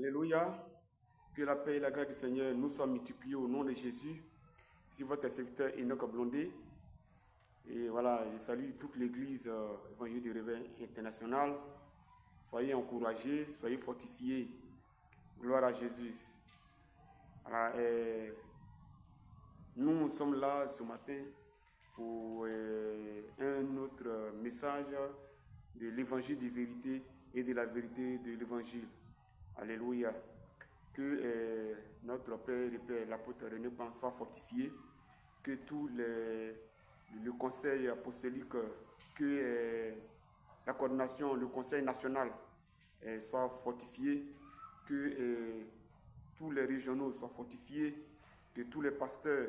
Alléluia. Que la paix et la grâce du Seigneur nous soient multipliés au nom de Jésus. Ici votre serviteur Enoch Blondé. Et voilà, je salue toute l'église évangile du Réveil international. Soyez encouragés, soyez fortifiés. Gloire à Jésus. Voilà, nous sommes là ce matin pour un autre message de l'évangile de vérité et de la vérité de l'évangile. Alléluia. Que notre Père et Père, l'apôtre René Pan, soit fortifié, que tout le conseil apostolique, que la coordination, le conseil national soit fortifié, que tous les régionaux soient fortifiés, que tous les pasteurs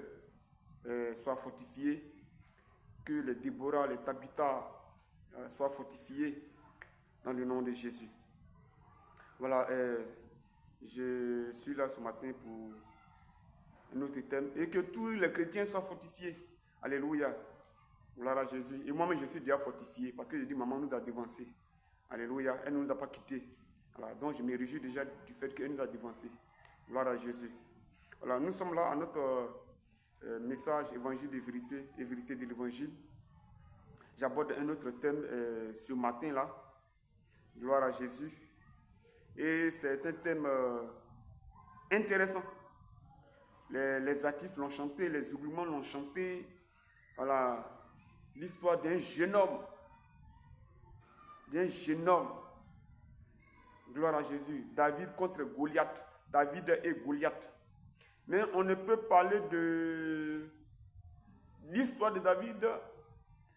soient fortifiés, que les Déborah, les Tabitha soient fortifiés dans le nom de Jésus. Voilà, je suis là ce matin pour un autre thème et que tous les chrétiens soient fortifiés. Alléluia. Gloire à Jésus. Et moi-même, je suis déjà fortifié parce que je dis, maman nous a devancés. Alléluia. Elle ne nous a pas quittés. Voilà. Donc, je me réjouis déjà du fait qu'elle nous a devancés. Gloire à Jésus. Voilà. Nous sommes là à notre message évangile de vérité et vérité de l'évangile. J'aborde un autre thème ce matin-là. Gloire à Jésus. Et c'est un thème intéressant. Les artistes l'ont chanté, les ouvriers l'ont chanté. Voilà, l'histoire d'un jeune homme. Gloire à Jésus. David contre Goliath. David et Goliath. Mais on ne peut parler de l'histoire de David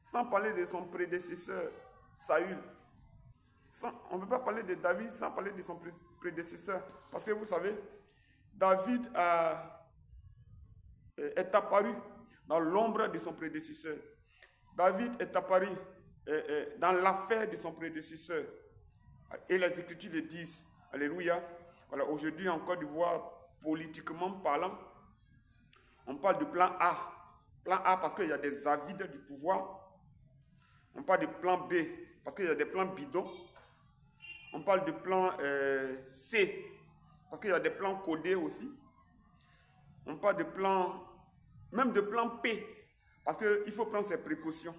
sans parler de son prédécesseur, Saül. On ne peut pas parler de David sans parler de son prédécesseur. Parce que vous savez, David est apparu dans l'ombre de son prédécesseur. David est apparu dans l'affaire de son prédécesseur. Et les Écritures le disent. Alléluia. Voilà, aujourd'hui en Côte d'Ivoire, politiquement parlant, on parle de plan A. Plan A parce qu'il y a des avides du pouvoir. On parle de plan B parce qu'il y a des plans bidons. On parle de plan C parce qu'il y a des plans codés aussi. On parle de plan, même de plan P, parce qu'il faut prendre ses précautions.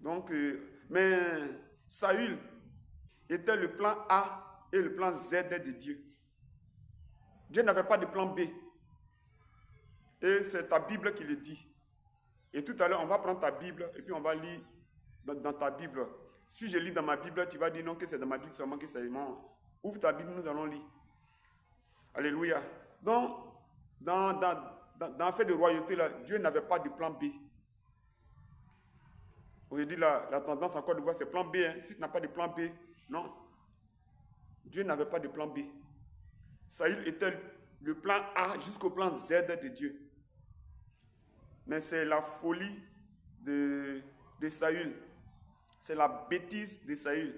Donc, mais Saül était le plan A et le plan Z de Dieu. Dieu n'avait pas de plan B. Et c'est ta Bible qui le dit. Et tout à l'heure, on va prendre ta Bible et puis on va lire dans ta Bible. Si je lis dans ma Bible, tu vas dire non, que c'est dans ma Bible seulement que c'est moi. Ouvre ta Bible, nous allons lire. Alléluia. Donc, dans l'affaire de royauté, là, Dieu n'avait pas de plan B. Aujourd'hui, la tendance encore de voir, c'est plan B. Hein. Si tu n'as pas de plan B, non. Dieu n'avait pas de plan B. Saül était le plan A jusqu'au plan Z de Dieu. Mais c'est la folie de Saül. C'est la bêtise de Saül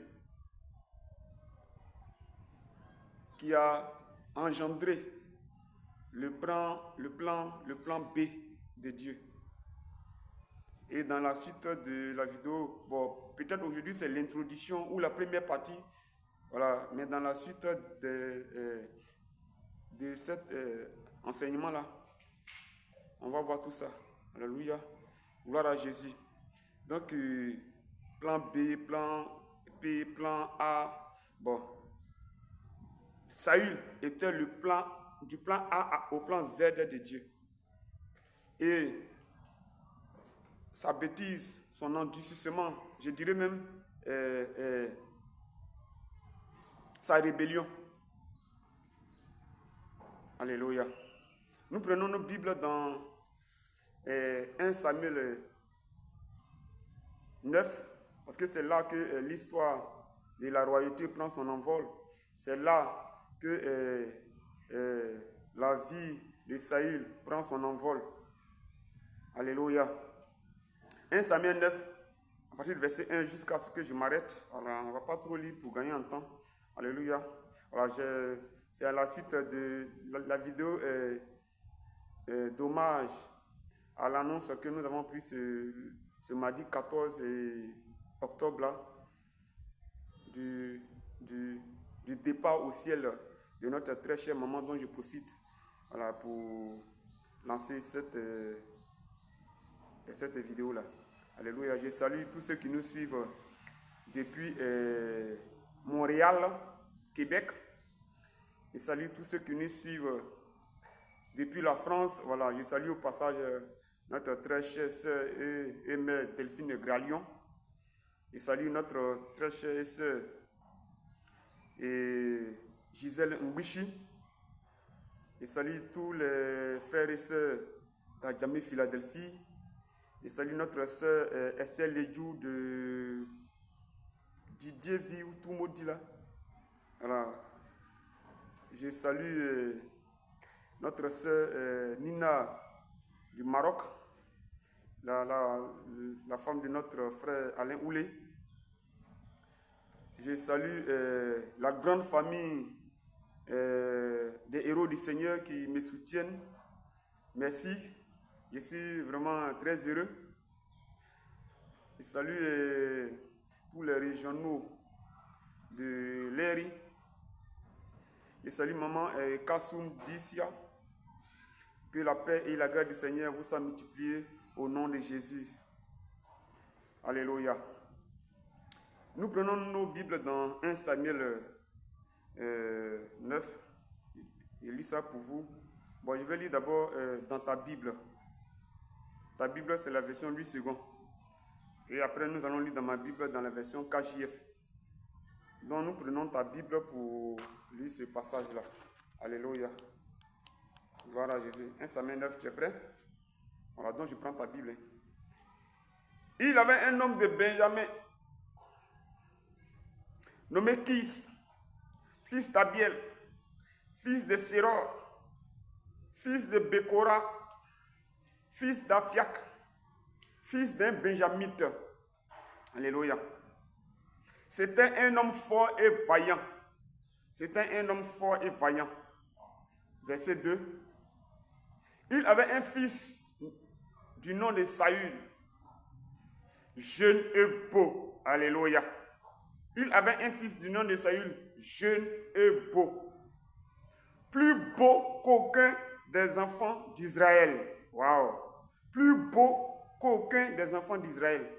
qui a engendré le plan B de Dieu. Et dans la suite de la vidéo, bon, peut-être aujourd'hui c'est l'introduction ou la première partie, voilà, mais dans la suite de cet enseignement-là, on va voir tout ça. Alléluia. Gloire à Jésus. Donc, plan B, plan P, plan A, bon. Saül était du plan A au plan Z de Dieu. Et sa bêtise, son endurcissement, je dirais même sa rébellion. Alléluia. Nous prenons nos Bibles dans 1 Samuel 9, parce que c'est là que l'histoire de la royauté prend son envol. C'est là que la vie de Saül prend son envol. Alléluia. 1 Samuel 9, à partir du verset 1 jusqu'à ce que je m'arrête. Alors, on ne va pas trop lire pour gagner en temps. Alléluia. Voilà, c'est à la suite de la vidéo d'hommage à l'annonce que nous avons prise ce mardi 14 octobre là, du départ au ciel de notre très chère maman, dont je profite voilà, pour lancer cette vidéo-là. Alléluia. Je salue tous ceux qui nous suivent depuis Montréal, Québec. Je salue tous ceux qui nous suivent depuis la France. Voilà, je salue au passage notre très chère sœur et mère Delphine Gralion. Je salue notre très chère sœur Gisèle Mbishi. Je salue tous les frères et sœurs d'Adjamé Philadelphie. Je salue notre sœur Esther Ledjou de Didier V ou tout maudit là. Voilà. Je salue notre sœur Nina du Maroc, la femme de notre frère Alain Oulé. Je salue la grande famille des héros du Seigneur qui me soutiennent. Merci. Je suis vraiment très heureux. Je salue tous les régionaux de l'Eri. Je salue maman Kassoum Dissia. Que la paix et la grâce du Seigneur vous soient multipliées au nom de Jésus. Alléluia. Nous prenons nos Bibles dans 1 Samuel 9. Je lis ça pour vous. Bon, je vais lire d'abord dans ta Bible. Ta Bible, c'est la version 8 secondes. Et après, nous allons lire dans ma Bible, dans la version KJF. Donc, nous prenons ta Bible pour lire ce passage-là. Alléluia. Gloire à Jésus. 1 Samuel 9, tu es prêt? Voilà, donc je prends ta Bible. Il avait un homme de Benjamin, nommé Kis, fils d'Abiel, fils de Séror, fils de Bécora, fils d'Aphiac, fils d'un Benjamite. Alléluia. C'était un homme fort et vaillant. C'était un homme fort et vaillant. Verset 2. Il avait un fils du nom de Saül, jeune et beau. Alléluia. Il avait un fils du nom de Saül, jeune et beau. Plus beau qu'aucun des enfants d'Israël. Waouh. Plus beau qu'aucun des enfants d'Israël.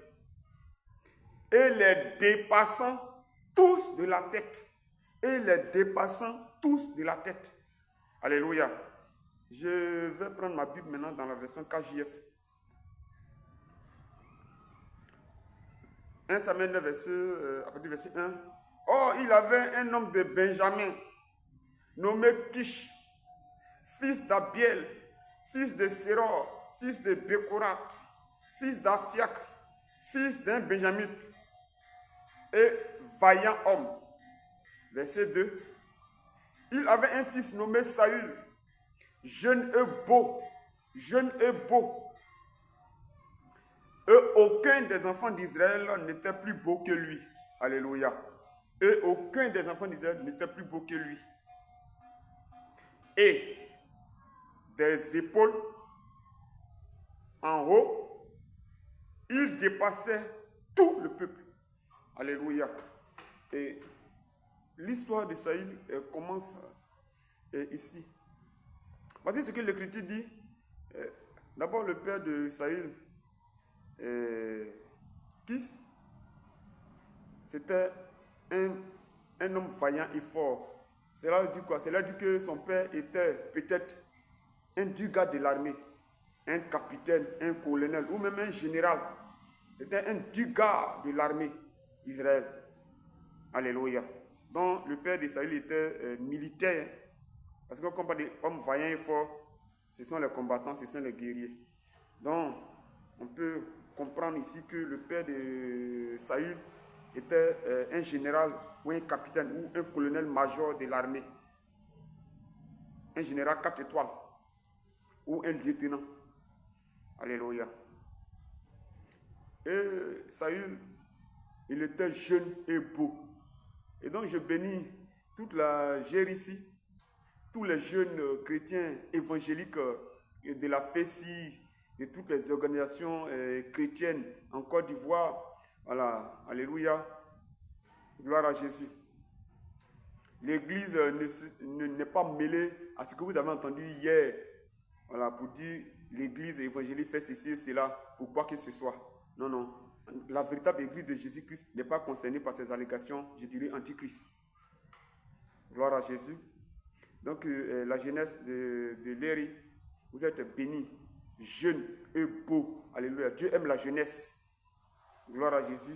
Et les dépassant tous de la tête. Et les dépassant tous de la tête. Alléluia. Je vais prendre ma Bible maintenant dans la version KJF. 1 Samuel 9, verset 1. Or, il avait un homme de Benjamin, nommé Kish, fils d'Abiel, fils de Séror, fils de Bécorat, fils d'Aphiac, fils d'un Benjamite, et vaillant homme. Verset 2. Il avait un fils nommé Saül, jeune et beau, et aucun des enfants d'Israël n'était plus beau que lui. Alléluia. Et aucun des enfants d'Israël n'était plus beau que lui. Et des épaules en haut, il dépassait tout le peuple. Alléluia. Et l'histoire de Saül commence ici. Voici ce que l'Écriture dit. D'abord, le père de Saül, Kis, c'était un homme vaillant et fort. Cela dit quoi? Cela dit que son père était peut-être un dugat de l'armée, un capitaine, un colonel ou même un général. C'était un dugat de l'armée d'Israël. Alléluia. Donc le père de Saül était militaire. Parce que quand on parle d'hommes vaillants et forts, ce sont les combattants, ce sont les guerriers. Donc on peut comprendre ici que le père de Saül était un général ou un capitaine ou un colonel-major de l'armée. Un général 4 étoiles ou un lieutenant. Alléluia. Et Saül, il était jeune et beau. Et donc je bénis toute la Gérissie, tous les jeunes chrétiens évangéliques de la FESI, de toutes les organisations chrétiennes en Côte d'Ivoire. Voilà, alléluia, gloire à Jésus. l'Église n'est pas mêlée à ce que vous avez entendu hier. Voilà, pour dire l'Église évangélique fait ceci et cela, pour quoi que ce soit. Non, non. La véritable Église de Jésus-Christ n'est pas concernée par ces allégations, je dirais, antichrist. Gloire à Jésus. Donc, la jeunesse de Léry, vous êtes bénis, jeunes et beaux. Alléluia. Dieu aime la jeunesse. Gloire à Jésus.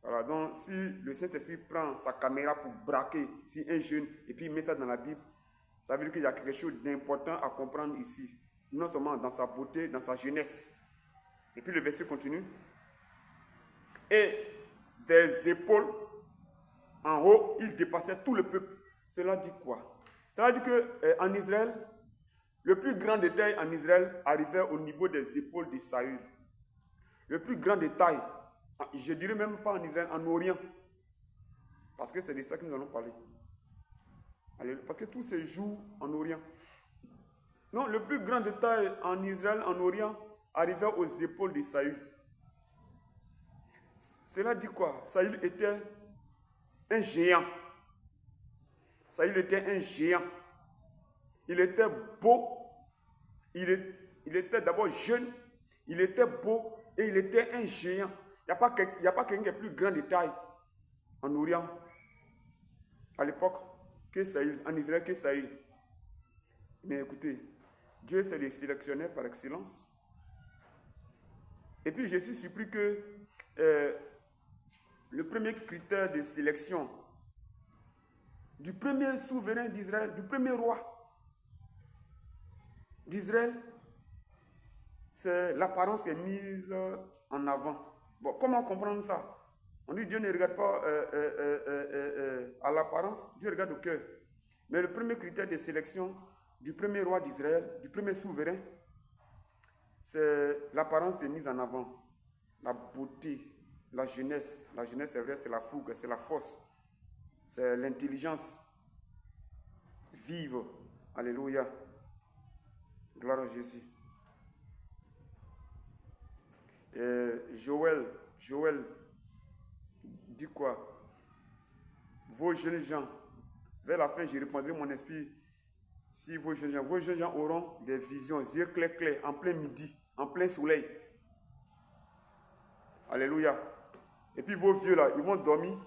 Voilà, donc si le Saint-Esprit prend sa caméra pour braquer si un jeune et puis il met ça dans la Bible, ça veut dire qu'il y a quelque chose d'important à comprendre ici. Non seulement dans sa beauté, dans sa jeunesse. Et puis le verset continue. Et des épaules en haut, il dépassait tout le peuple. Cela dit quoi? Cela dit qu'en Israël, le plus grand détail en Israël arrivait au niveau des épaules de Saül. Le plus grand détail, je dirais même pas en Israël, en Orient. Parce que c'est de ça que nous allons parler. Parce que tout se joue en Orient. Non, le plus grand détail en Israël, en Orient, arrivait aux épaules de Saül. Cela dit quoi? Saül était un géant. Saül était un géant. Il était beau. Il était d'abord jeune. Il était beau et il était un géant. Il n'y a pas quelqu'un qui est plus grand de taille en Orient à l'époque que Saül, en Israël que Saül. Mais écoutez, Dieu c'est le sélectionneur par excellence. Et puis je suis surpris que le premier critère de sélection du premier souverain d'Israël, du premier roi d'Israël, c'est l'apparence qui est mise en avant. Bon, comment comprendre ça? On dit Dieu ne regarde pas à l'apparence, Dieu regarde au cœur. Mais le premier critère de sélection du premier roi d'Israël, du premier souverain, c'est l'apparence qui est mise en avant. La beauté, la jeunesse. La jeunesse, c'est vrai, c'est la fougue, c'est la force. C'est l'intelligence vive. Alléluia. Gloire à Jésus. Joël dit quoi? Vos jeunes gens, vers la fin, je répandrai mon esprit si vos jeunes gens auront des visions, yeux clairs, en plein midi, en plein soleil. Alléluia. Et puis vos vieux là, ils vont dormir,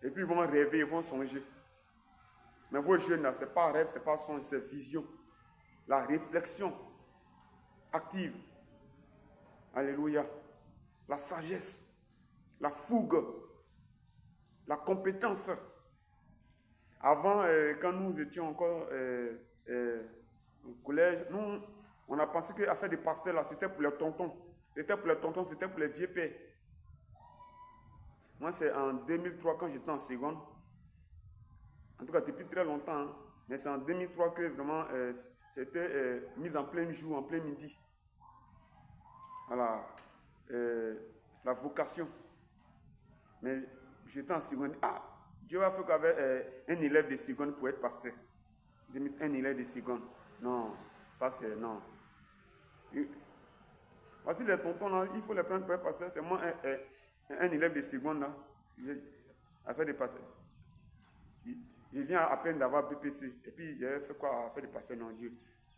et puis ils vont rêver, ils vont songer. Mais vos jeunes là, ce n'est pas rêve, ce n'est pas songe, c'est vision. La réflexion active. Alléluia. La sagesse, la fougue, la compétence. Avant, quand nous étions encore au collège, nous, on a pensé que faire des pasteurs là, c'était pour les tontons. C'était pour les tontons, c'était pour les vieux pères. Moi, c'est en 2003, quand j'étais en seconde. En tout cas, depuis très longtemps. Hein, mais c'est en 2003 que vraiment, c'était mis en plein jour, en plein midi. Voilà. La vocation. Mais j'étais en seconde. Ah, Dieu a fait qu'il y avait un élève de seconde pour être pasteur. Un élève de seconde. Non, ça c'est non. Voici les tontons là, il faut les prendre pour être pasteur. C'est moi un élève de seconde là. À faire des pasteurs. Je viens à peine d'avoir BPC. Et puis j'ai fait quoi à faire des pasteurs? Non, Dieu.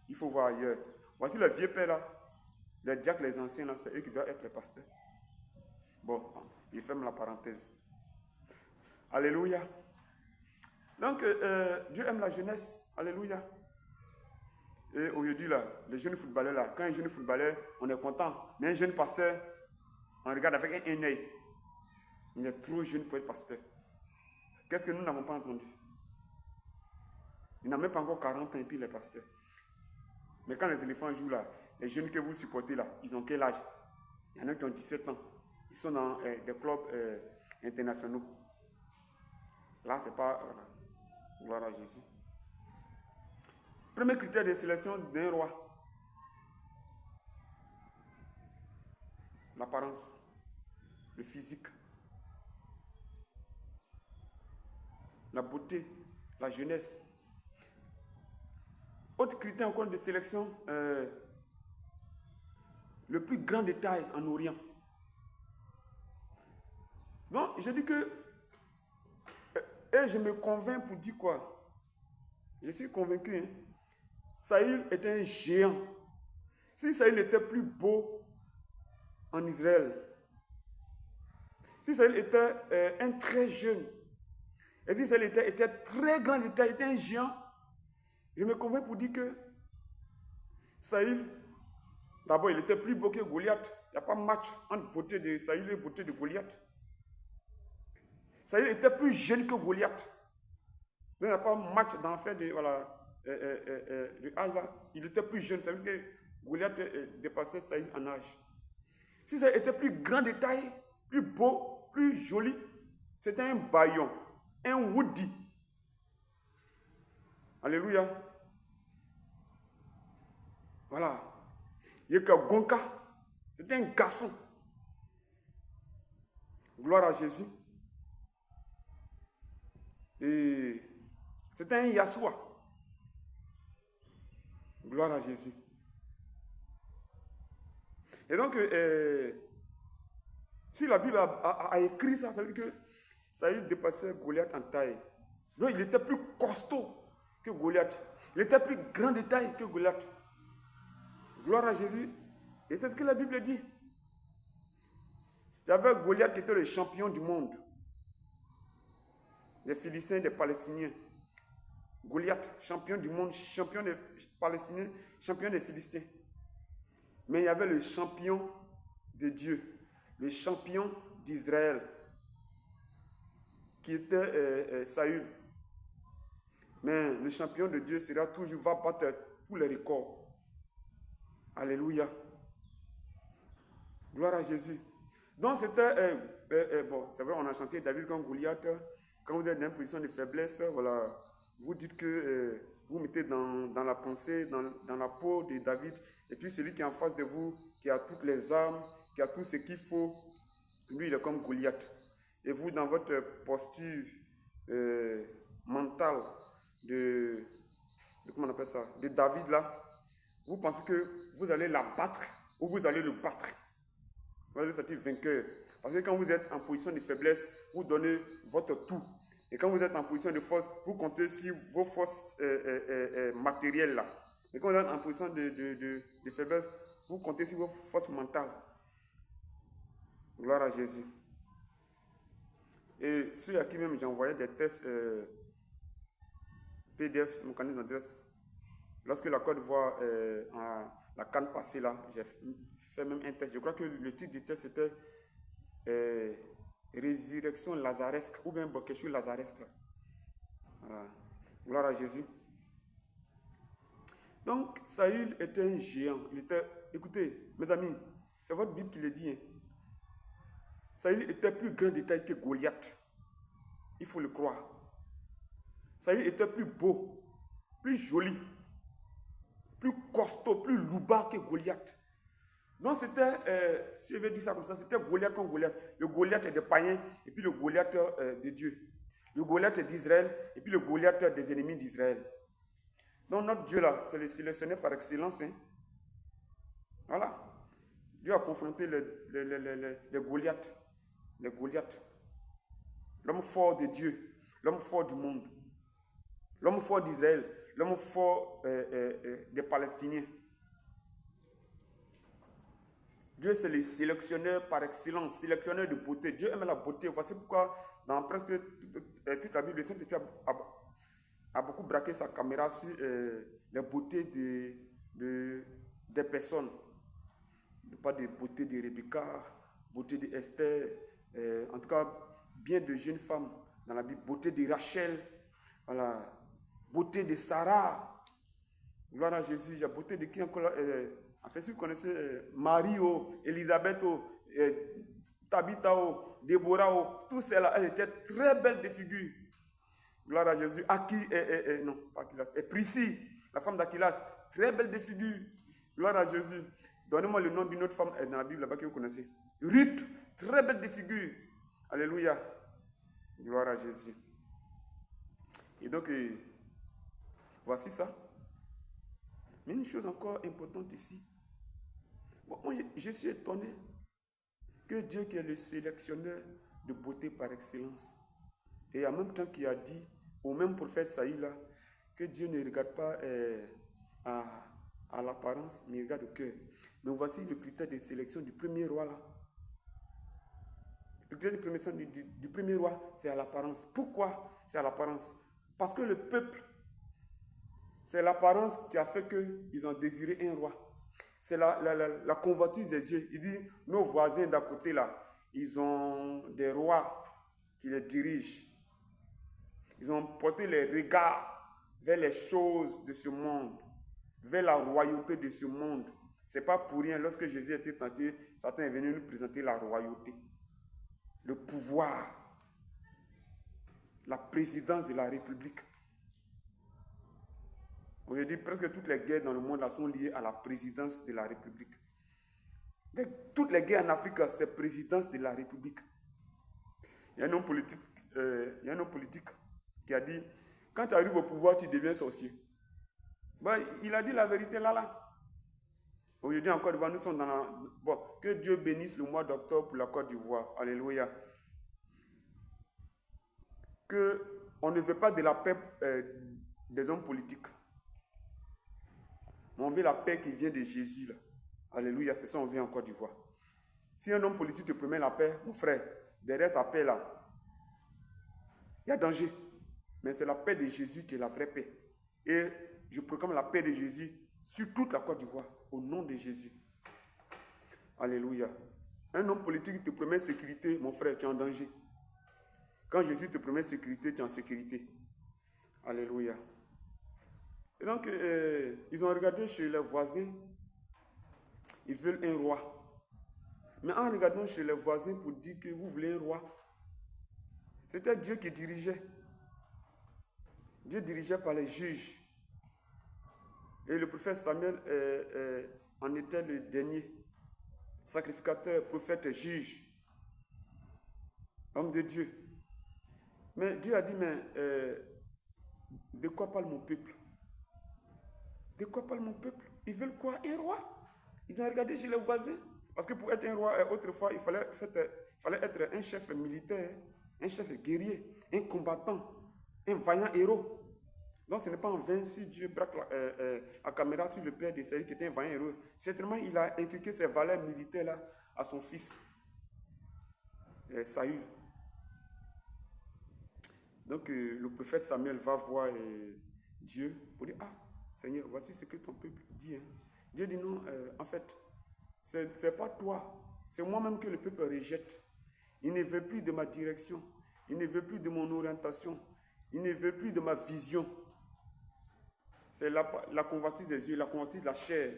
Il faut voir ailleurs. Voici le vieux père là. Les diacres, les anciens là, c'est eux qui doivent être les pasteurs. Bon, je ferme la parenthèse. Alléluia. Donc, Dieu aime la jeunesse. Alléluia. Et aujourd'hui, là, les jeunes footballeurs, là, quand un jeune footballeur, on est content. Mais un jeune pasteur, on regarde avec un œil. Il est trop jeune pour être pasteur. Qu'est-ce que nous n'avons pas entendu? Il n'a même pas encore 40 ans et puis il est pasteur. Mais quand les éléphants jouent là, les jeunes que vous supportez là, ils ont quel âge? Il y en a qui ont 17 ans. Ils sont dans des clubs internationaux. Là, c'est pas... gloire à Jésus. Premier critère de sélection d'un roi. L'apparence. Le physique. La beauté. La jeunesse. Autre critère encore de sélection. Le plus grand détail en Orient. Donc, je dis que Et je me convainc pour dire quoi? Je suis convaincu. Hein? Saül était un géant. Si Saül était plus beau en Israël, si Saül était un très jeune, et si Saül était très grand, était un géant, je me convainc pour dire que Saül, d'abord, il était plus beau que Goliath. Il n'y a pas de match entre beauté de Saül et beauté de Goliath. Saül était plus jeune que Goliath. Donc, il n'y a pas de match dans l'affaire de âge là. Il était plus jeune. Ça veut dire que Goliath dépassait Saül en âge. Si ça était plus grand de taille, plus beau, plus joli, c'était un baillon, un Woody. Alléluia. Voilà. Yeka Gonka, c'était un garçon. Gloire à Jésus. Et c'était un Yahshua. Gloire à Jésus. Et donc, si la Bible a écrit ça, ça veut dire que Saül dépassait Goliath en taille. Donc, il était plus costaud que Goliath. Il était plus grand de taille que Goliath. Gloire à Jésus. Et c'est ce que la Bible dit. Il y avait Goliath qui était le champion du monde. Des Philistins, des Palestiniens. Goliath, champion du monde, champion des Palestiniens, champion des Philistins. Mais il y avait le champion de Dieu, le champion d'Israël, qui était Saül. Mais le champion de Dieu sera toujours, va battre tous les records. Alléluia. Gloire à Jésus. Donc c'était, bon, c'est vrai, on a chanté David comme Goliath. Quand vous êtes dans une position de faiblesse, voilà, vous dites que vous mettez dans la pensée, dans la peau de David, et puis celui qui est en face de vous, qui a toutes les armes, qui a tout ce qu'il faut, lui il est comme Goliath. Et vous, dans votre posture mentale comment on appelle ça, de David là, vous pensez que vous allez la battre ou vous allez le battre. Vous allez sortir vainqueur. Parce que quand vous êtes en position de faiblesse, vous donnez votre tout. Et quand vous êtes en position de force, vous comptez sur vos forces matérielles là. Mais quand vous êtes en position de faiblesse, vous comptez sur vos forces mentales. Gloire à Jésus. Et ceux à qui même j'ai envoyé des tests PDF, mon candidat d'adresse, lorsque la Côte d'Ivoire, la CAN passée là, j'ai fait même un test. Je crois que le titre du test c'était Résurrection lazaresque ou bien quelque chose lazaresque. Voilà. Gloire à Jésus. Donc, Saül était un géant. Il était, écoutez, mes amis, c'est votre Bible qui le dit. Hein. Saül était plus grand de taille que Goliath. Il faut le croire. Saül était plus beau, plus joli, plus costaud, plus louba que Goliath. Donc c'était, si je vais dire ça comme ça, c'était Goliath comme Goliath. Le Goliath des païens et puis le Goliath de Dieu. Le Goliath d'Israël et puis le Goliath des ennemis d'Israël. Donc notre Dieu là, c'est le sélectionné par excellence. Hein. Voilà. Dieu a confronté les Goliaths. Les Goliaths. L'homme fort de Dieu. L'homme fort du monde. L'homme fort d'Israël. L'homme fort des Palestiniens. Dieu, c'est le sélectionneur par excellence, sélectionneur de beauté. Dieu aime la beauté. Voici pourquoi, dans presque toute la Bible, le Saint-Esprit a beaucoup braqué sa caméra sur la beauté des personnes. Pas de beauté de Rebecca, beauté d'Esther, en tout cas, bien de jeunes femmes dans la Bible. Beauté de Rachel, voilà. Beauté de Sarah. Gloire à Jésus. Il y a beauté de qui encore là? En fait, si vous connaissez Marie, Elisabeth, Tabitha, Déborah, tous celles-là, elles étaient très belles de figure. Gloire à Jésus. Non, pas Aquilas. Et Priscille, la femme d'Aquilas, très belle de figure. Gloire à Jésus. Donnez-moi le nom d'une autre femme dans la Bible là-bas que vous connaissez. Ruth, très belle de figure. Alléluia. Gloire à Jésus. Et donc, voici ça. Mais une chose encore importante ici. Moi, je suis étonné que Dieu, qui est le sélectionneur de beauté par excellence, Et en même temps qui a dit au même prophète Saïd là, que Dieu ne regarde pas à l'apparence, mais il regarde au cœur. Donc voici le critère de sélection du premier roi là. Le critère du premier roi, c'est à l'apparence. Pourquoi c'est à l'apparence? Parce que le peuple, c'est l'apparence qui a fait qu'ils ont désiré un roi. C'est la convoitise des yeux. Il dit, nos voisins d'à côté là, ils ont des rois qui les dirigent. Ils ont porté les regards vers les choses de ce monde, vers la royauté de ce monde. Ce n'est pas pour rien, lorsque Jésus était tenté, Satan est venu nous présenter la royauté, le pouvoir, la présidence de la République. Aujourd'hui, presque toutes les guerres dans le monde là, sont liées à la présidence de la République. Toutes les guerres en Afrique, c'est présidence de la République. Il y a un homme politique qui a dit, quand tu arrives au pouvoir, tu deviens sorcier. Ben, il a dit la vérité là. Aujourd'hui, en Côte d'Ivoire, nous sommes dans la... Bon, que Dieu bénisse le mois d'octobre pour la Côte d'Ivoire. Alléluia. On ne veut pas de la paix des hommes politiques. Mais on veut la paix qui vient de Jésus là. Alléluia, c'est ça on vient en Côte d'Ivoire. Si un homme politique te promet la paix, mon frère, derrière sa paix là, il y a danger. Mais c'est la paix de Jésus qui est la vraie paix. Et je proclame la paix de Jésus sur toute la Côte d'Ivoire, au nom de Jésus. Alléluia. Un homme politique te promet sécurité, mon frère, tu es en danger. Quand Jésus te promet sécurité, tu es en sécurité. Alléluia. Et donc, ils ont regardé chez leurs voisins, ils veulent un roi. Mais en regardant chez les voisins pour dire que vous voulez un roi, c'était Dieu qui dirigeait. Dieu dirigeait par les juges. Et le prophète Samuel en était le dernier. Sacrificateur, prophète et juge. Homme de Dieu. Mais Dieu a dit, mais de quoi parle mon peuple? De quoi parle mon peuple? Ils veulent quoi? Un roi? Ils ont regardé chez les voisins. Parce que pour être un roi, autrefois, il fallait être un chef militaire, un chef guerrier, un combattant, un vaillant héros. Donc ce n'est pas en vain si Dieu braque la caméra sur le père d'Isaïe qui était un vaillant héros. Certainement, il a inculqué ces valeurs militaires-là à son fils, Saül. Donc le prophète Samuel va voir Dieu pour dire, ah, Seigneur, voici ce que ton peuple dit. Hein. Dieu dit non, en fait, c'est pas toi, c'est moi-même que le peuple rejette. Il ne veut plus de ma direction, il ne veut plus de mon orientation, il ne veut plus de ma vision. C'est la convoitise des yeux, la convoitise de la chair.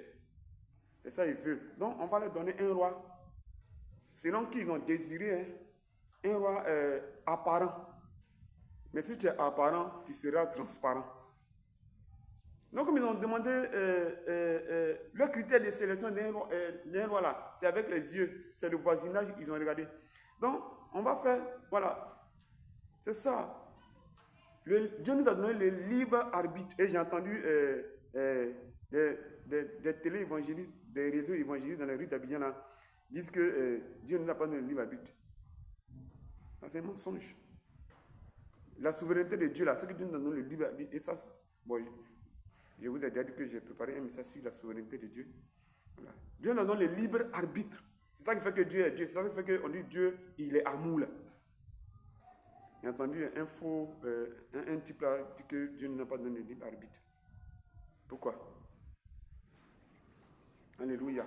C'est ça qu'ils veulent. Donc on va leur donner un roi, selon qui ils ont désiré, hein, un roi apparent. Mais si tu es apparent, tu seras transparent. Donc, comme ils ont demandé le critère de sélection d'un roi là, c'est avec les yeux, c'est le voisinage, ils ont regardé. Donc, on va faire, voilà, c'est ça. Dieu nous a donné le libre arbitre. Et j'ai entendu des télé-évangélistes, des réseaux évangélistes dans les rues d'Abidjan là, disent que Dieu ne nous a pas donné le libre arbitre. C'est un mensonge. La souveraineté de Dieu là, c'est que Dieu nous a donné le libre arbitre. Et ça, bon, je vous ai déjà dit que j'ai préparé un message sur la souveraineté de Dieu. Voilà. Dieu nous donne le libre arbitre. C'est ça qui fait que Dieu est Dieu. C'est ça qui fait qu'on dit Dieu, il est amour là. J'ai entendu un type là dit que Dieu ne nous a pas donné le libre arbitre. Pourquoi? Alléluia.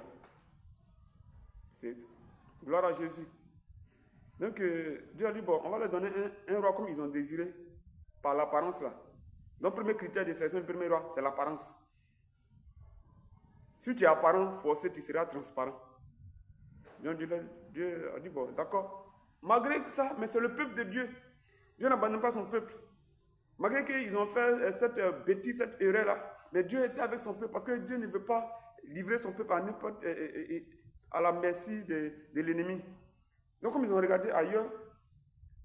Gloire à Jésus. Donc Dieu a dit, bon, on va leur donner un roi comme ils ont désiré, par l'apparence là. Donc, le premier critère de sélection du premier roi, c'est l'apparence. Si tu es apparent, forcé, tu seras transparent. Donc, Dieu a dit, bon, d'accord. Malgré ça, mais c'est le peuple de Dieu. Dieu n'abandonne pas son peuple. Malgré qu'ils ont fait cette bêtise, cette erreur-là, mais Dieu était avec son peuple parce que Dieu ne veut pas livrer son peuple à la merci de l'ennemi. Donc, comme ils ont regardé ailleurs,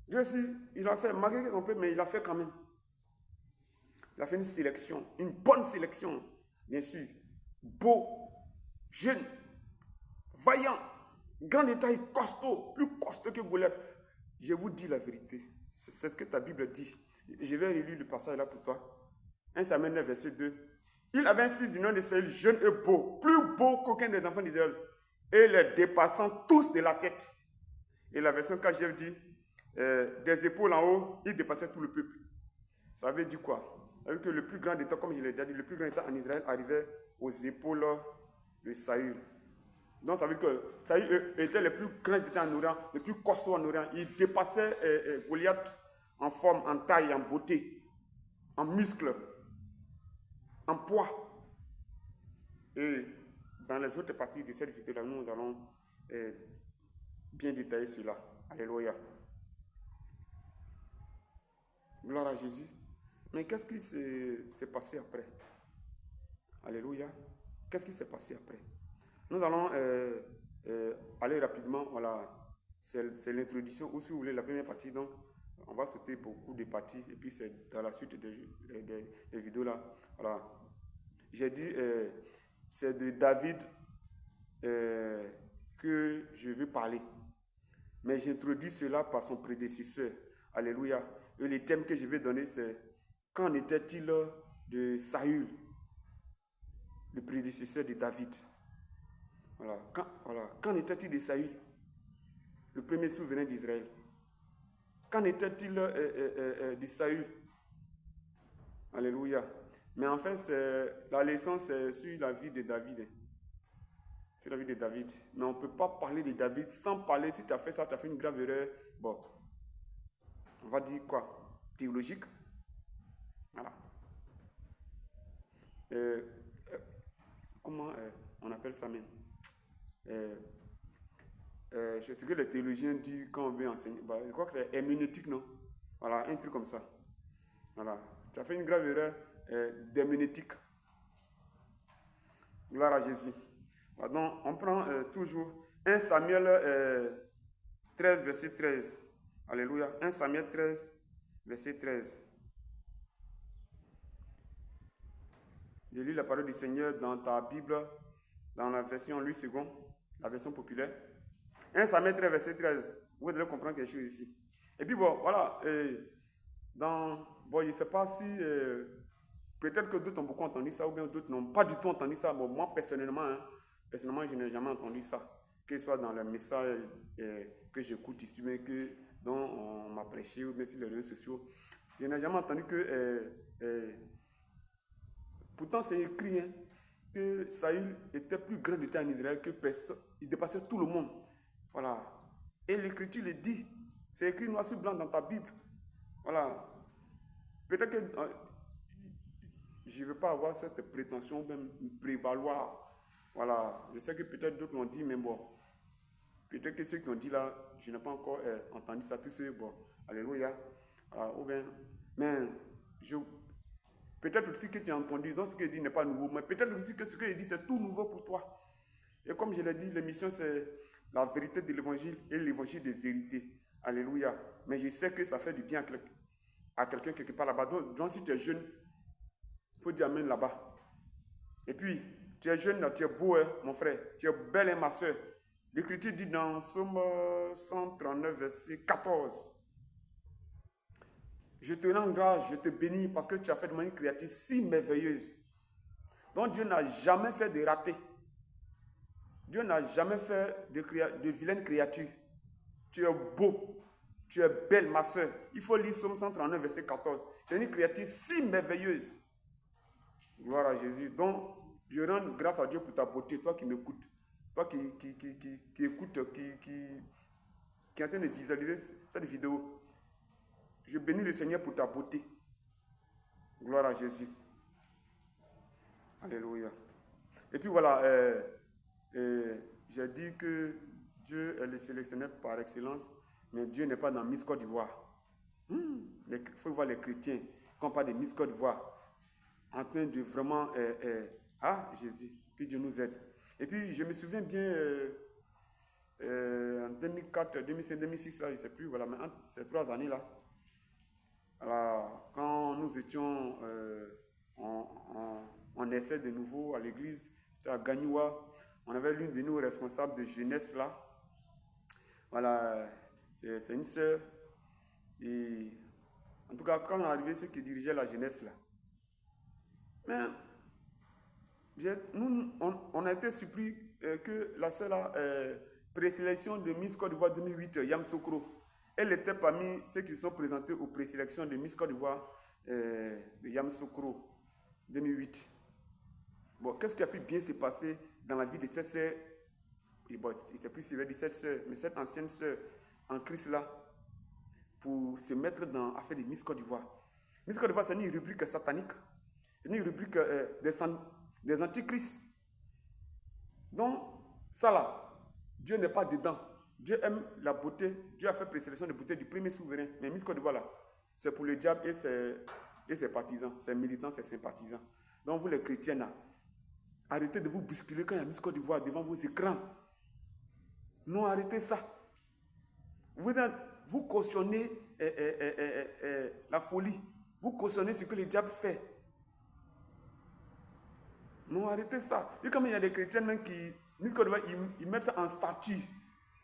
Dieu aussi, il a fait, malgré son peuple, mais il a fait quand même. Il a fait une sélection, une bonne sélection, bien sûr. Beau, jeune, vaillant, grand de taille, costaud, plus costaud que Goliath. Je vous dis la vérité. C'est ce que ta Bible dit. Je vais relire le passage là pour toi. 1 Samuel 9, verset 2. Il avait un fils du nom de Saül, jeune et beau, plus beau qu'aucun des enfants d'Israël, et les dépassant tous de la tête. Et la version KJV dit, des épaules en haut, il dépassait tout le peuple. Ça veut dire quoi? Ça veut dire que le plus grand État, comme je l'ai déjà dit, le plus grand État en Israël arrivait aux épaules de Saül. Donc ça veut dire que Saül était le plus grand État en Orient, le plus costaud en Orient. Il dépassait Goliath en forme, en taille, en beauté, en muscles, en poids. Et dans les autres parties de cette vidéo-là, nous allons bien détailler cela. Alléluia. Gloire à Jésus. Mais qu'est-ce qui s'est passé après? Alléluia. Qu'est-ce qui s'est passé après? Nous allons aller rapidement. Voilà. C'est l'introduction. Ou si vous voulez, la première partie. Donc, on va sauter beaucoup de parties. Et puis, c'est dans la suite des vidéos là. Voilà. J'ai dit, c'est de David que je veux parler. Mais j'introduis cela par son prédécesseur. Alléluia. Et le thème que je vais donner, c'est qu'en était-il de Saül, le prédécesseur de David? Voilà. Qu'en était-il de Saül, le premier souverain d'Israël? Qu'en était-il de Saül? Alléluia. Mais en fait, la leçon, c'est sur la vie de David. C'est la vie de David. Mais on ne peut pas parler de David sans parler. Si tu as fait ça, tu as fait une grave erreur. Bon, on va dire quoi? Théologique. Voilà. Comment on appelle ça même? C'est ce que les théologiens disent quand on veut enseigner. Bah, je crois que c'est herméneutique, non? Voilà, un truc comme ça. Voilà. Tu as fait une grave erreur d'herméneutique. Gloire à Jésus. Donc, on prend toujours 1 Samuel 13, verset 13. Alléluia. 1 Samuel 13, verset 13. Je lis la parole du Seigneur dans ta Bible, dans la version Louis II, la version populaire. 1 Samuel 13, verset 13. Vous devez comprendre quelque chose ici. Et puis bon, voilà. Bon, je ne sais pas si... peut-être que d'autres ont beaucoup entendu ça, ou bien d'autres n'ont pas du tout entendu ça. Bon, moi, personnellement, je n'ai jamais entendu ça. Que ce soit dans le message que j'écoute ici, mais dont on m'a prêché, ou bien sur les réseaux sociaux. Je n'ai jamais entendu que... pourtant, c'est écrit que Saül était plus grand d'État en Israël que personne. Il dépassait tout le monde. Voilà. Et l'Écriture le dit. C'est écrit noir sur blanc dans ta Bible. Voilà. Peut-être que je ne veux pas avoir cette prétention, même prévaloir. Voilà. Je sais que peut-être d'autres l'ont dit, mais bon. Peut-être que ceux qui ont dit là, je n'ai pas encore entendu ça. Puis bon, alléluia. Ou bien, mais peut-être aussi que tu as entendu, donc ce que je dis n'est pas nouveau, mais peut-être aussi que ce que je dis, c'est tout nouveau pour toi. Et comme je l'ai dit, l'émission, c'est la vérité de l'évangile et l'évangile de vérité. Alléluia. Mais je sais que ça fait du bien à quelqu'un quelque part là-bas. Donc, si tu es jeune, il faut dire amen là-bas. Et puis, tu es jeune, tu es beau, hein, mon frère. Tu es belle, hein, ma soeur. L'Écriture dit dans Psaume 139, verset 14. Je te rends grâce, je te bénis parce que tu as fait de moi une créature si merveilleuse. Donc Dieu n'a jamais fait de raté. Dieu n'a jamais fait de vilaine créature. Tu es beau, tu es belle, ma soeur. Il faut lire Psaume 139, verset 14. Tu es une créature si merveilleuse. Gloire à Jésus. Donc, je rends grâce à Dieu pour ta beauté, toi qui m'écoutes. Toi qui écoute, qui est en train de visualiser cette vidéo. Je bénis le Seigneur pour ta beauté. Gloire à Jésus. Alléluia. Et puis voilà, j'ai dit que Dieu est le sélectionneur par excellence, mais Dieu n'est pas dans Miss Côte d'Ivoire. Il faut voir les chrétiens, quand on parle de Miss Côte d'Ivoire, en train de vraiment... Jésus, que Dieu nous aide. Et puis, je me souviens bien, en 2004, 2005, 2006, là, je ne sais plus, voilà, mais ces 3 années-là, alors, quand nous étions en essai de nouveau à l'église, c'était à Gagnoua, on avait l'une de nos responsables de jeunesse là. Voilà, c'est une sœur. Et en tout cas, quand on est arrivé, ceux qui dirigeaient la jeunesse là. Mais on a été surpris que la seule présélection de Miss Côte d'Ivoire 2008, Yam Sokro, elle était parmi ceux qui sont présentés aux présélections de Miss Côte d'Ivoire de Yam Sokro 2008. Bon, qu'est-ce qui a pu bien se passer dans la vie de cette sœur? Bon, il ne s'est plus suivi de cette sœur, mais cette ancienne sœur en Christ là, pour se mettre dans l'affaire de Miss Côte d'Ivoire. Miss Côte d'Ivoire, c'est une rubrique satanique. C'est une rubrique des antichrists. Donc, ça là, Dieu n'est pas dedans. Dieu aime la beauté. Dieu a fait présélection de beauté du premier souverain. Mais Miss Côte d'Ivoire là, c'est pour le diable et ses partisans, ses militants, ses sympathisants. Donc, vous les chrétiens là, arrêtez de vous bousculer quand il y a Miss Côte d'Ivoire devant vos écrans. Non, arrêtez ça. Vous cautionnez la folie. Vous cautionnez ce que le diable fait. Non, arrêtez ça. Et comme il y a des chrétiens même qui, ils mettent ça en statut.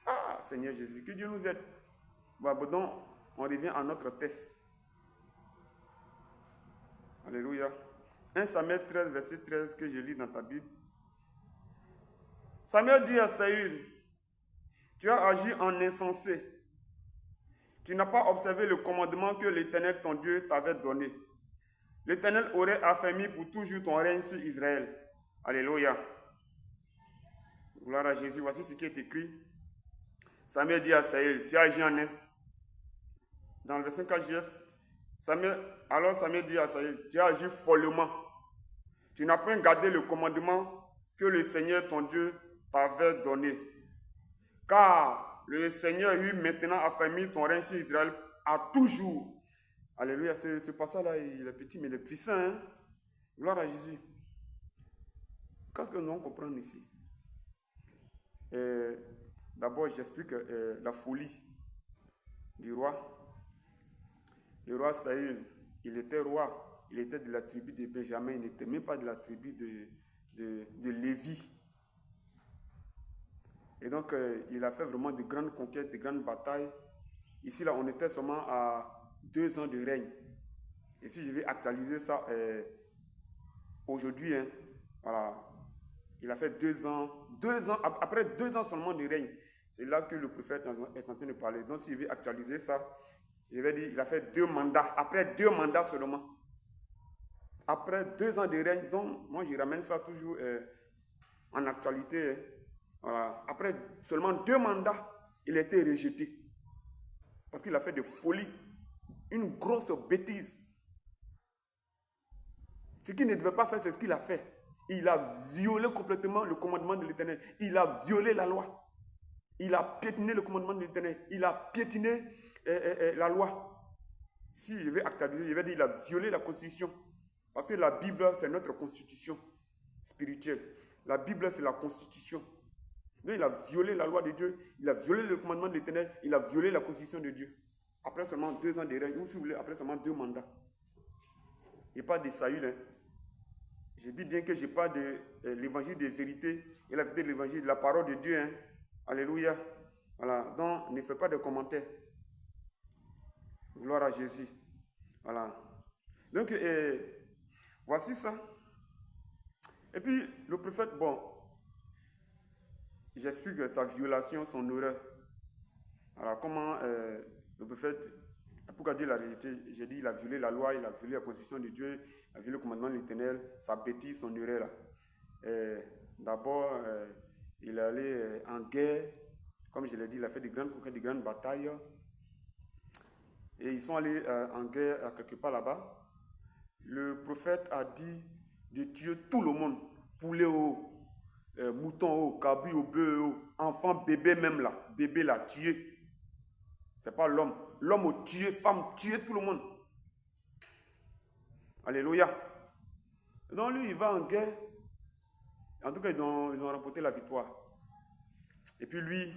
Ah, Seigneur Jésus, que Dieu nous aide. Bon, donc, on revient à notre test. Alléluia. 1 Samuel 13, verset 13, que je lis dans ta Bible. Samuel dit à Saül, tu as agi en insensé. Tu n'as pas observé le commandement que l'Éternel, ton Dieu, t'avait donné. L'Éternel aurait affermi pour toujours ton règne sur Israël. Alléluia. Gloire à Jésus. Voici ce qui est écrit. Samuel dit à Saül, tu as agi en insensé. Dans le verset 4, alors Samuel dit à Saül, tu as agi follement. Tu n'as pas gardé le commandement que le Seigneur, ton Dieu, t'avait donné. Car le Seigneur eut maintenant affermi ton règne sur Israël à toujours. Alléluia. Ce passage-là, il est petit, mais il est puissant. Hein? Gloire à Jésus. Qu'est-ce que nous allons comprendre ici? D'abord, j'explique la folie du roi. Le roi Saül, il était roi. Il était de la tribu de Benjamin. Il n'était même pas de la tribu de Lévi. Et donc, il a fait vraiment de grandes conquêtes, de grandes batailles. Ici, là, on était seulement à 2 ans de règne. Et si je vais actualiser ça aujourd'hui, hein, voilà, il a fait 2 ans, après 2 ans seulement de règne. C'est là que le prophète est en train de parler. Donc, si je vais actualiser ça, je vais dire, il a fait 2 mandats, après 2 mandats seulement. Après 2 ans de règne, donc, moi, je ramène ça toujours en actualité, hein. Voilà. Après seulement 2 mandats, il a été rejeté. Parce qu'il a fait de folie. Une grosse bêtise. Ce qu'il ne devait pas faire, c'est ce qu'il a fait. Il a violé complètement le commandement de l'Éternel. Il a violé la loi. Il a piétiné le commandement de l'Éternel. Il a piétiné la loi. Si je vais actualiser, je vais dire qu'il a violé la constitution. Parce que la Bible, c'est notre constitution spirituelle. La Bible, c'est la constitution. Donc, il a violé la loi de Dieu, il a violé le commandement de l'Éternel, il a violé la constitution de Dieu. Après seulement 2 ans de règne, ou si vous voulez, après seulement 2 mandats. Et pas de Saül. Hein. Je dis bien que je parle de l'évangile de vérité et la vérité de l'évangile, la parole de Dieu. Hein. Alléluia. Voilà. Donc, ne faites pas de commentaires. Gloire à Jésus. Voilà. Donc, voici ça. Et puis, le prophète, bon, j'explique sa violation, son horreur. Alors, comment le prophète, pourquoi Dieu l'a rejeté? J'ai dit, il a violé la loi, il a violé la constitution de Dieu, il a violé le commandement de l'Éternel, sa bêtise, son horreur. D'abord, il est allé en guerre, comme je l'ai dit, il a fait de grandes conquêtes, de grandes batailles. Et ils sont allés en guerre quelque part là-bas. Le prophète a dit de tuer tout le monde, poulet au mouton au, cabri au, bœuf au, enfant, bébé même là, bébé là, tué. C'est pas l'homme. L'homme au tué, femme, tué tout le monde. Alléluia. Donc lui, il va en guerre. En tout cas, ils ont remporté la victoire. Et puis lui,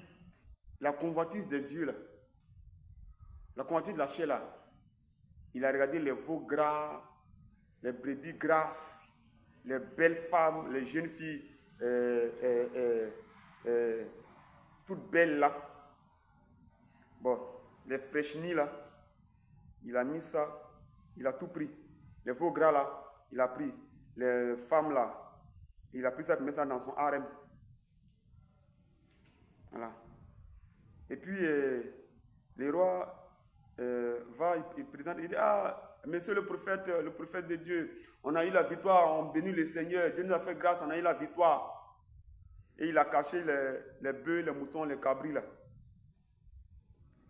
la convoitise des yeux là, la convoitise de la chair là, il a regardé les veaux gras, les brebis grasses, les belles femmes, les jeunes filles, toutes belles là. Bon, les fraîchenies là. il a mis ça, il a tout pris. Les veaux gras là, il a pris. Les femmes là, il a pris ça pour mettre ça dans son harem. Voilà. Et puis, le roi va, il présente, il dit, ah, monsieur le prophète de Dieu, on a eu la victoire, on bénit le Seigneur, Dieu nous a fait grâce, on a eu la victoire. Et il a caché les bœufs, les moutons, les cabris là.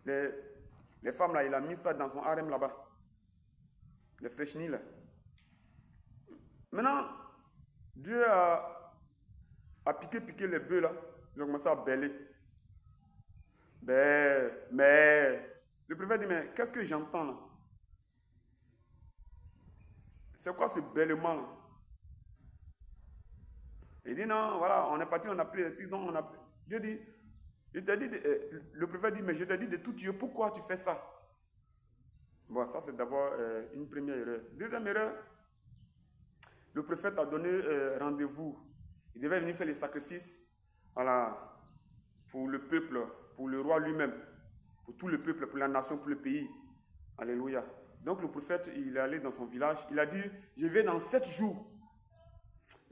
Les femmes là, il a mis ça dans son harem là-bas. Les fraîchenis là. Maintenant, Dieu a piqué les bœufs là. Ils ont commencé à bêler. Mais, le prophète dit, mais qu'est-ce que j'entends là? C'est quoi ce bêlement là? Il dit, non, voilà, on est parti, on a pris des trucs, donc on a pris. Dieu dit, le prophète dit, mais je te dis de tout Dieu, pourquoi tu fais ça? Bon, ça c'est d'abord une première erreur. Deuxième erreur, le prophète a donné rendez-vous. Il devait venir faire les sacrifices, voilà, pour le peuple, pour le roi lui-même, pour tout le peuple, pour la nation, pour le pays. Alléluia. Donc le prophète, il est allé dans son village, il a dit, je viens dans 7 jours.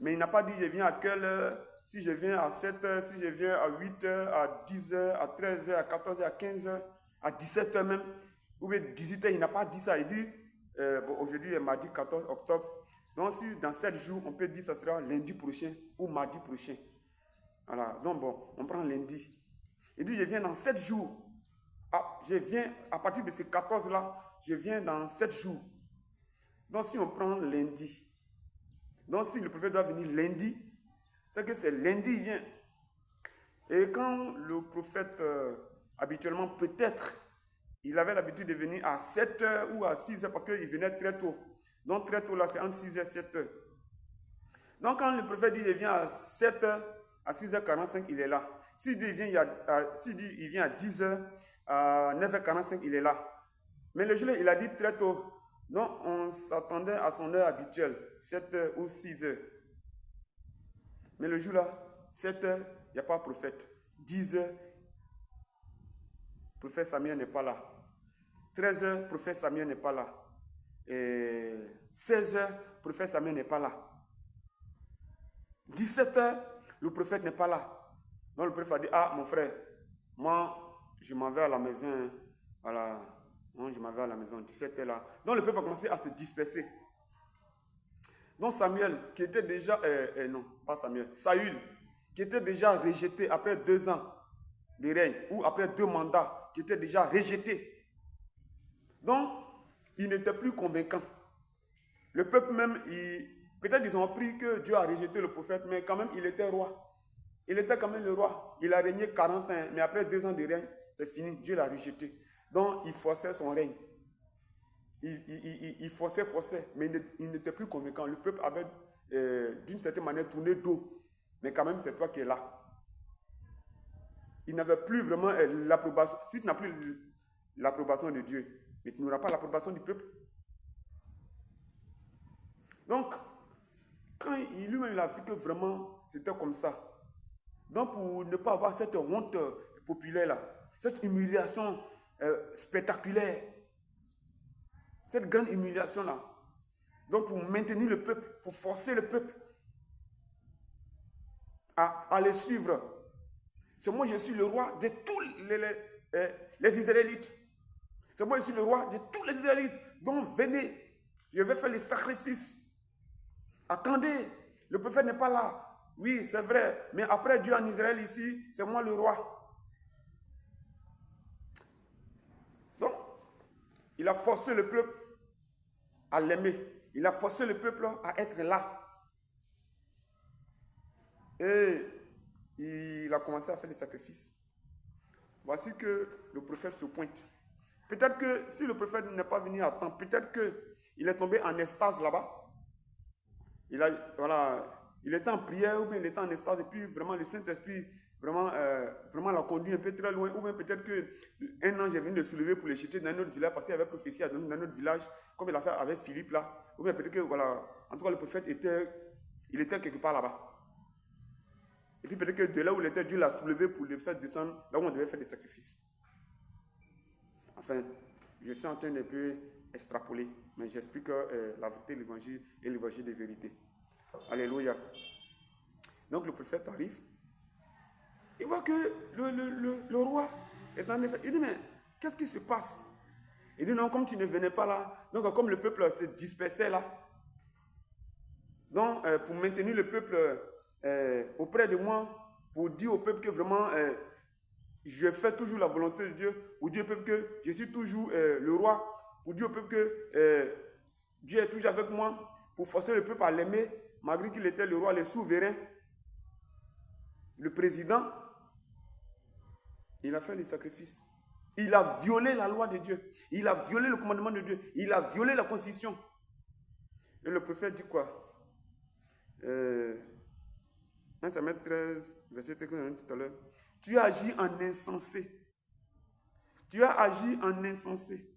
Mais il n'a pas dit, je viens à quelle heure, si je viens à 7 heures, si je viens à 8 heures, à 10 heures, à 13 heures, à 14 heures, à 15 heures, à 17 heures même, ou bien 18 heures, il n'a pas dit ça. Il dit, bon, aujourd'hui est mardi 14 octobre, donc si dans 7 jours, on peut dire que ça sera lundi prochain ou mardi prochain. Voilà, donc bon, on prend lundi. Il dit, je viens dans 7 jours. Ah, je viens, à partir de ces 14 là, je viens dans 7 jours. Donc si on prend lundi, donc si le prophète doit venir lundi, c'est que c'est lundi il vient. Et quand le prophète, habituellement, peut-être, il avait l'habitude de venir à 7 heures ou à 6 heures parce qu'il venait très tôt. Donc très tôt là, c'est entre 6 heures et 7 heures. Donc quand le prophète dit qu'il vient à 7 heures, à 6h45, il est là. S'il dit qu'il vient à 10 heures, à 9h45, il est là. Mais le jour-là, il a dit très tôt. Donc on s'attendait à son heure habituelle, 7 heures ou 6 heures. Mais le jour-là, 7 heures, il n'y a pas de prophète. 10 heures, prophète Samuel n'est pas là. 13 heures, prophète Samuel n'est pas là. Et 16 heures, prophète Samuel n'est pas là. 17 heures, le prophète n'est pas là. Donc le prophète a dit, ah mon frère, moi je m'en vais à la maison. Voilà. Non, je m'en vais à la maison, 17 heures là. Donc le peuple a commencé à se disperser. Donc Samuel, qui était déjà, non, pas Samuel, Saül, qui était déjà rejeté après 2 ans de règne, ou après 2 mandats, qui était déjà rejeté. Donc, il n'était plus convaincant. Le peuple même, peut-être ils ont appris que Dieu a rejeté le prophète, mais quand même, il était roi. Il était quand même le roi. Il a régné 40 ans, mais après 2 ans de règne, c'est fini, Dieu l'a rejeté. Donc, il forçait son règne. Il forçait, mais il n'était plus convaincant. Le peuple avait, d'une certaine manière, tourné dos. Mais quand même, c'est toi qui es là. Il n'avait plus vraiment l'approbation. Si tu n'as plus l'approbation de Dieu, mais tu n'auras pas l'approbation du peuple. Donc, quand lui-même il a vu que vraiment c'était comme ça, donc pour ne pas avoir cette honte populaire-là, cette humiliation spectaculaire, cette grande humiliation-là, donc pour maintenir le peuple, pour forcer le peuple à les suivre. C'est moi, je suis le roi de tous les Israélites. C'est moi, je suis le roi de tous les Israélites. Donc venez, je vais faire les sacrifices. Attendez, le prophète n'est pas là. Oui, c'est vrai, mais après Dieu en Israël ici, c'est moi le roi. Donc, il a forcé le peuple à l'aimer. Il a forcé le peuple à être là. Et il a commencé à faire des sacrifices. Voici que le prophète se pointe. Peut-être que si le prophète n'est pas venu à temps, peut-être qu'il est tombé en extase là-bas. Il était en prière ou bien il était en extase et puis vraiment le Saint-Esprit vraiment l'a conduit un peu très loin. Ou bien peut-être qu'un ange est venu le soulever pour le jeter dans un autre village parce qu'il avait prophétie à donner dans un autre village comme il a fait avec Philippe là. Ou bien peut-être que en tout cas le prophète était quelque part là-bas. Et puis peut-être que de là où il était, Dieu l'a soulevé pour le faire descendre là où on devait faire des sacrifices. Enfin, je suis en train de peu extrapoler, mais j'explique la vérité de l'évangile et l'évangile des vérités. Alléluia. Donc le prophète arrive, il voit que le roi est en effet. Il dit, mais qu'est-ce qui se passe? Il dit, non, comme tu ne venais pas là, donc comme le peuple se dispersait là, donc pour maintenir le peuple auprès de moi, pour dire au peuple que vraiment je fais toujours la volonté de Dieu, pour dire au peuple que je suis toujours le roi, pour dire au peuple que Dieu est toujours avec moi, pour forcer le peuple à l'aimer, malgré qu'il était le roi, le souverain, le président. Il a fait les sacrifices. Il a violé la loi de Dieu. Il a violé le commandement de Dieu. Il a violé la constitution. Et le prophète dit quoi? 1 Samuel 13, verset 13, qu'on a dit tout à l'heure. Tu as agi en insensé. Tu as agi en insensé.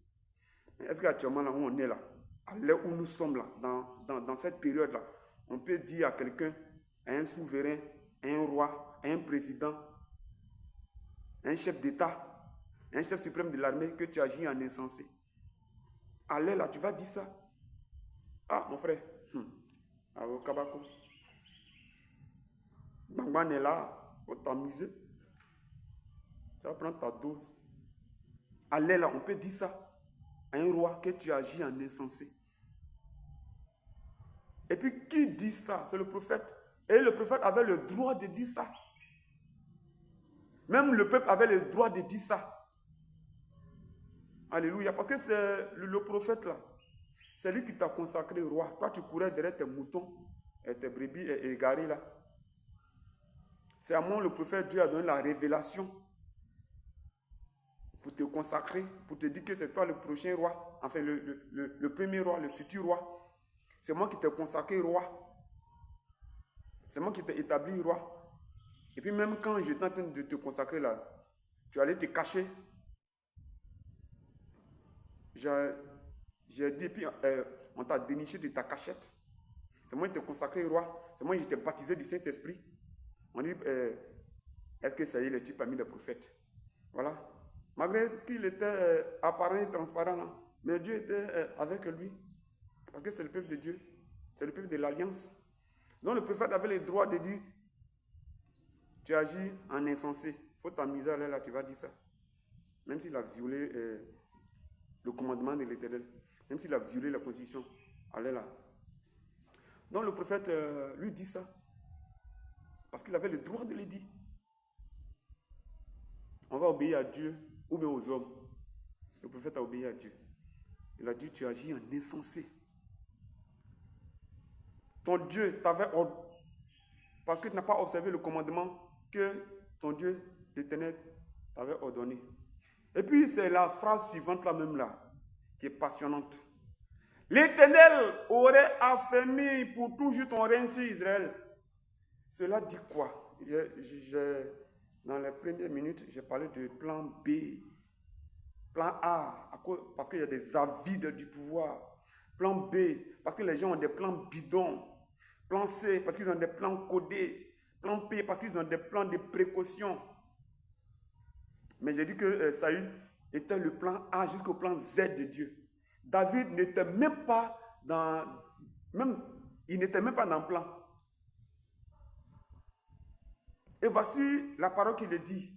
Est-ce qu'actuellement, là où on est là, à l'heure où nous sommes là, dans cette période-là, on peut dire à quelqu'un, à un souverain, à un roi, à un président, à un chef d'État, un chef suprême de l'armée, que tu agis en insensé. Allez là, tu vas dire ça. Ah, mon frère, au Kabako. Bangban est là, faut t'amuser. Tu vas prendre ta dose. Allez là, on peut dire ça à un roi, que tu agis en insensé. Et puis, qui dit ça? C'est le prophète. Et le prophète avait le droit de dire ça. Même le peuple avait le droit de dire ça. Alléluia. Parce que c'est le prophète là. C'est lui qui t'a consacré roi. Toi, tu courais derrière tes moutons et tes brebis égarés là. C'est à moi, le prophète, Dieu a donné la révélation pour te consacrer, pour te dire que c'est toi le prochain roi. Enfin, le premier roi, le futur roi. C'est moi qui t'ai consacré roi. C'est moi qui t'ai établi roi. Et puis même quand j'étais en train de te consacrer là, tu allais te cacher. J'ai dit, puis on t'a déniché de ta cachette. C'est moi qui t'ai consacré roi. C'est moi qui t'ai baptisé du Saint-Esprit. On dit, est-ce que ça y est, le type a mis le prophète? Voilà. Malgré qu'il était apparent et transparent, là, mais Dieu était avec lui. Parce que c'est le peuple de Dieu. C'est le peuple de l'Alliance. Donc le prophète avait le droit de dire, tu agis en insensé. Il faut t'amuser à là, tu vas dire ça. Même s'il a violé le commandement de l'Éternel. Même s'il a violé la constitution. Allez là. Donc le prophète lui dit ça. Parce qu'il avait le droit de le dire. On va obéir à Dieu ou même aux hommes. Le prophète a obéi à Dieu. Il a dit, tu agis en insensé. Ton Dieu t'avait ordonné, parce que tu n'as pas observé le commandement que ton Dieu, l'Éternel, t'avait ordonné. Et puis c'est la phrase suivante là même là, qui est passionnante. L'Éternel aurait affermi pour toujours ton règne sur Israël. Cela dit quoi? Dans les premières minutes, j'ai parlé de plan B, plan A, parce qu'il y a des avides du pouvoir. Plan B, parce que les gens ont des plans bidons. Plan C, parce qu'ils ont des plans codés. Plan P, parce qu'ils ont des plans de précaution. Mais j'ai dit que Saül était le plan A jusqu'au plan Z de Dieu. David n'était même pas dans... il n'était même pas dans le plan. Et voici la parole qui le dit.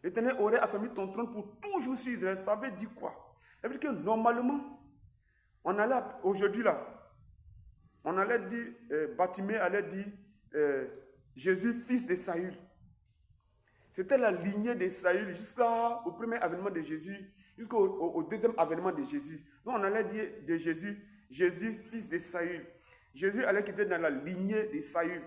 L'Éternel aurait affermi ton trône pour toujours sur Israël. Ça veut dire quoi? Ça veut dire que normalement, on allait, aujourd'hui là, on allait dire, Batimée allait dire, Jésus, fils de Saül. C'était la lignée de Saül jusqu'au premier avènement de Jésus, jusqu'au deuxième avènement de Jésus. Donc on allait dire de Jésus, Jésus, fils de Saül. Jésus allait quitter dans la lignée de Saül.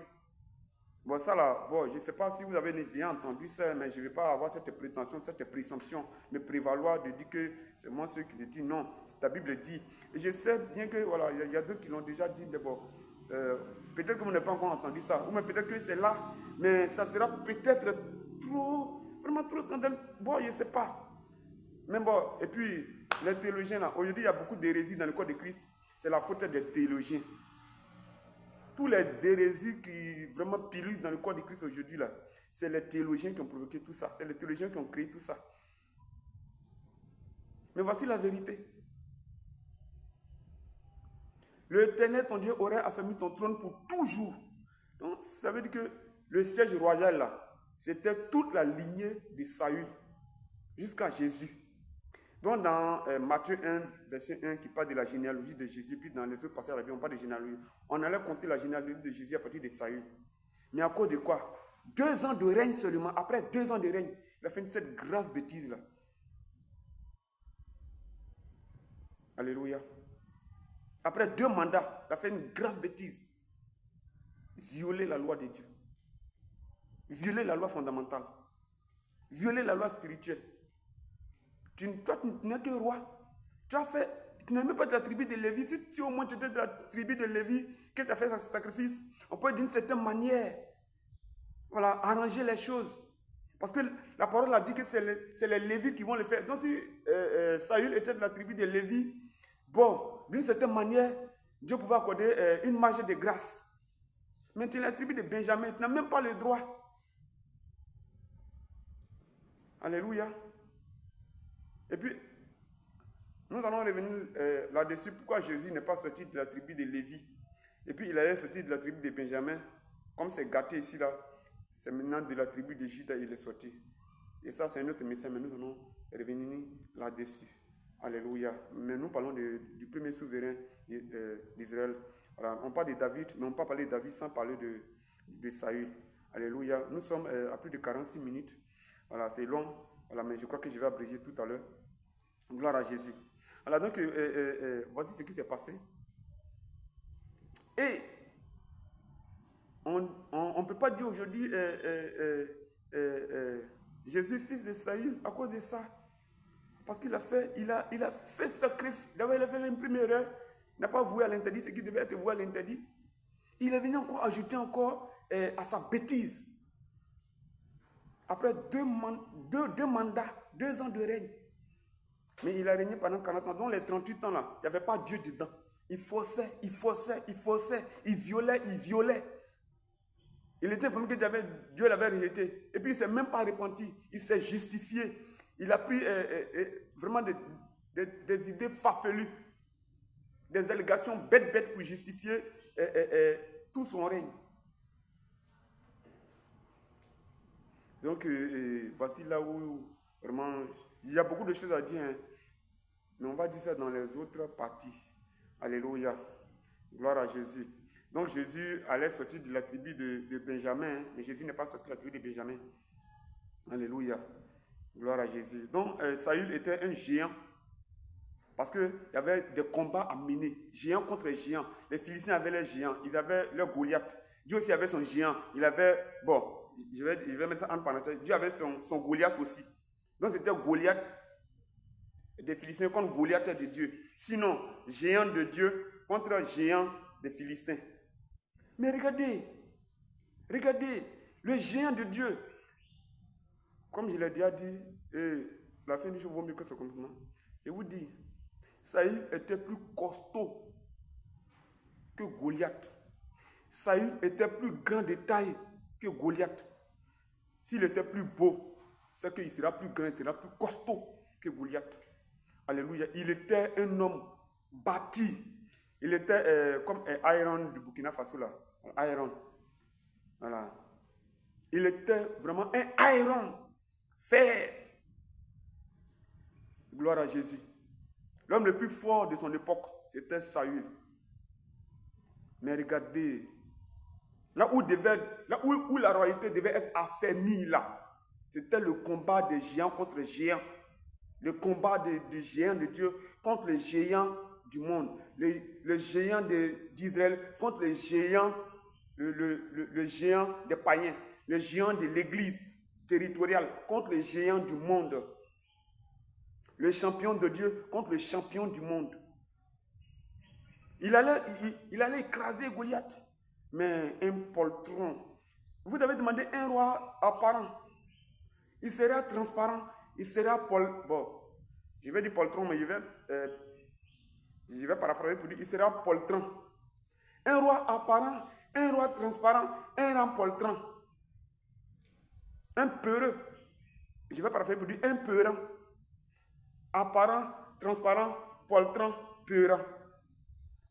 Bon, ça là, bon, je ne sais pas si vous avez bien entendu ça, mais je ne vais pas avoir cette prétention, cette présomption, me prévaloir de dire que c'est moi ceux qui le disent. Non, ta Bible dit. Et je sais bien que, voilà, il y a d'autres qui l'ont déjà dit, mais bon, peut-être que vous n'avez pas encore entendu ça, ou même peut-être que c'est là, mais ça sera peut-être trop, vraiment trop scandaleux. Bon, je ne sais pas. Mais bon, et puis, les théologiens là, aujourd'hui, il y a beaucoup d'hérésies dans le corps de Christ. C'est la faute des théologiens. Tous les hérésies qui vraiment pilulent dans le corps de Christ aujourd'hui, là, c'est les théologiens qui ont provoqué tout ça. C'est les théologiens qui ont créé tout ça. Mais voici la vérité. L'Éternel, ton Dieu, aurait affermi ton trône pour toujours. Donc, ça veut dire que le siège royal, là, c'était toute la lignée de Saül jusqu'à Jésus. Donc, dans Matthieu 1, verset 1, qui parle de la généalogie de Jésus, puis dans les autres passages de la Bible, on parle de généalogie. On allait compter la généalogie de Jésus à partir de Saül. Mais à cause de quoi? 2 ans de règne seulement. Après 2 ans de règne, il a fait cette grave bêtise-là. Alléluia. Après 2 mandats, il a fait une grave bêtise. Violer la loi de Dieu. Violer la loi fondamentale. Violer la loi spirituelle. Toi, tu n'es que roi. Tu n'es même pas de la tribu de Lévi. Si au moins tu étais de la tribu de Lévi, que tu as fait ce sacrifice, on peut d'une certaine manière, voilà, arranger les choses. Parce que la parole a dit que c'est les Lévites qui vont le faire. Donc si Saül était de la tribu de Lévi, bon, d'une certaine manière, Dieu pouvait accorder une marge de grâce. Mais tu es la tribu de Benjamin, tu n'as même pas le droit. Alléluia. Et puis, nous allons revenir là-dessus. Pourquoi Jésus n'est pas sorti de la tribu de Lévi? Et puis, il allait sortir de la tribu de Benjamin. Comme c'est gâté ici, là, c'est maintenant de la tribu de Juda il est sorti. Et ça, c'est un autre message, mais nous allons revenir là-dessus. Alléluia. Mais nous parlons du premier souverain d'Israël. Voilà. On parle de David, mais on ne peut pas parler de David sans parler de Saül. Alléluia. Nous sommes à plus de 46 minutes. Voilà, c'est long. Voilà, mais je crois que je vais abréger tout à l'heure. Gloire à Jésus. Alors donc, voici ce qui s'est passé. Et on ne peut pas dire aujourd'hui Jésus, fils de Saül, à cause de ça. Parce qu'il a fait sacrifice. D'abord, il a fait une première erreur. Il n'a pas voué à l'interdit ce qui devait être voué à l'interdit. Il est venu encore ajouter encore à sa bêtise. Après 2 mandats, 2 ans de règne. Mais il a régné pendant 40 ans. Donc les 38 ans là, il n'y avait pas Dieu dedans. Il forçait, il violait. Il était informé que Dieu l'avait rejeté. Et puis il ne s'est même pas repenti. Il s'est justifié. Il a pris vraiment des idées farfelues. Des allégations bêtes pour justifier tout son règne. Donc voici là où vraiment il y a beaucoup de choses à dire. Hein. Mais on va dire ça dans les autres parties. Alléluia. Gloire à Jésus. Donc Jésus allait sortir de la tribu de Benjamin. Mais Jésus n'est pas sorti de la tribu de Benjamin. Alléluia. Gloire à Jésus. Donc Saül était un géant. Parce qu'il y avait des combats à mener. Géant contre géant. Les Philistins avaient les géants. Ils avaient leur Goliath. Dieu aussi avait son géant. Il avait, bon, je vais mettre ça en parenthèse. Dieu avait son Goliath aussi. Donc c'était Goliath des Philistins contre Goliath de Dieu. Sinon, géant de Dieu contre géant des Philistins. Mais regardez, le géant de Dieu, comme je l'ai déjà dit, la fin du jour vaut mieux que ce commencement. Je vous dis, Saül était plus costaud que Goliath. Saül était plus grand de taille que Goliath. S'il était plus beau, c'est qu'il sera plus grand, il sera plus costaud que Goliath. Alléluia. Il était un homme bâti. Il était comme un Iron du Burkina Faso là. Iron. Voilà. Il était vraiment un Iron. Fer. Gloire à Jésus. L'homme le plus fort de son époque, c'était Saül. Mais regardez, là où la royauté devait être affermie là, c'était le combat des géants contre géants. Le combat des géants de Dieu contre les géants du monde. Le géant d'Israël contre les géants, le géant des païens. Le géant de l'église territoriale contre les géants du monde. Le champion de Dieu contre le champion du monde. Il allait écraser Goliath. Mais un poltron. Vous avez demandé un roi apparent. Il sera transparent. Il sera bon, je vais dire poltron, mais je vais paraphraser pour dire, il sera poltron. Un roi apparent, un roi transparent, un roi poltron. Un peureux. Je vais paraphraser pour dire un peurant. Apparent, transparent, poltrant, peurant.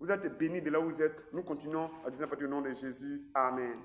Vous êtes bénis de là où vous êtes. Nous continuons à dire au nom de Jésus. Amen.